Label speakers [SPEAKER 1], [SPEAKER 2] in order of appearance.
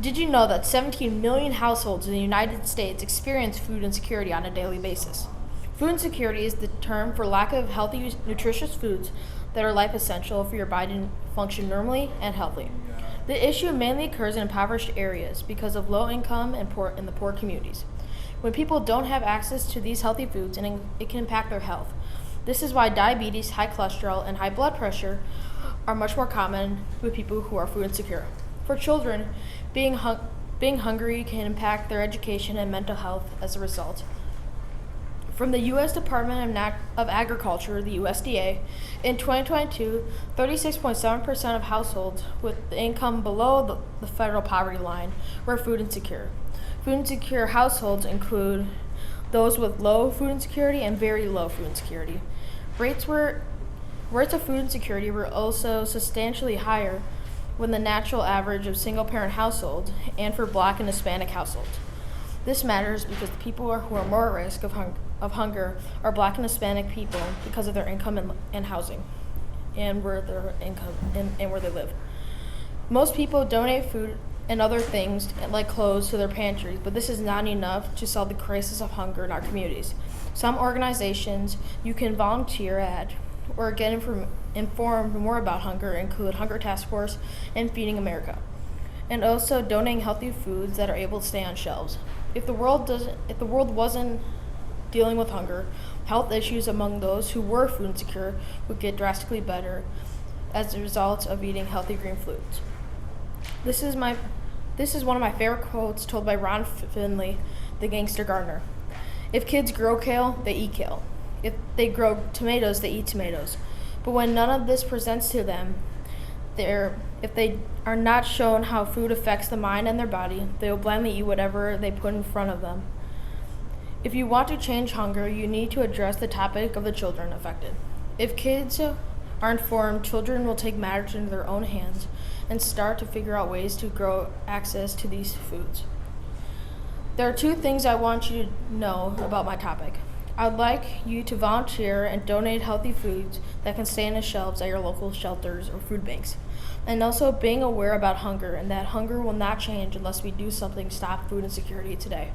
[SPEAKER 1] Did you know that 17 million households in the United States experience food insecurity on a daily basis? Food insecurity is the term for lack of healthy, nutritious foods that are life essential for your body to function normally and healthy. The issue mainly occurs in impoverished areas because of low income and in the poor communities. When people don't have access to these healthy foods, and it can impact their health. This is why diabetes, high cholesterol, and high blood pressure are much more common with people who are food insecure. For children, being hungry can impact their education and mental health as a result. From the U.S. Department of Agriculture, the USDA, in 2022, 36.7% of households with income below the federal poverty line were food insecure. Food insecure households include those with low food insecurity and very low food insecurity. Rates of food insecurity were also substantially higher than the national average of single-parent households and for Black and Hispanic households. This matters because the people who are more at risk of hunger are Black and Hispanic people because of their income and housing, and where they live. Most people donate food and other things like clothes to their pantries, but this is not enough to solve the crisis of hunger in our communities. Some organizations you can volunteer at or get informed more about hunger include Hunger Task Force and Feeding America, and also donating healthy foods that are able to stay on shelves. If the world wasn't dealing with hunger, health issues among those who were food insecure would get drastically better as a result of eating healthy green foods. This is one of my favorite quotes told by Ron Finley, the gangster gardener. If kids grow kale, they eat kale. If they grow tomatoes, they eat tomatoes. But when none of this presents to them, if they are not shown how food affects the mind and their body, they will blindly eat whatever they put in front of them. If you want to change hunger, you need to address the topic of the children affected. If kids are informed, children will take matters into their own hands and start to figure out ways to grow access to these foods. There are two things I want you to know about my topic. I'd like you to volunteer and donate healthy foods that can stay on the shelves at your local shelters or food banks. And also being aware about hunger and that hunger will not change unless we do something to stop food insecurity today.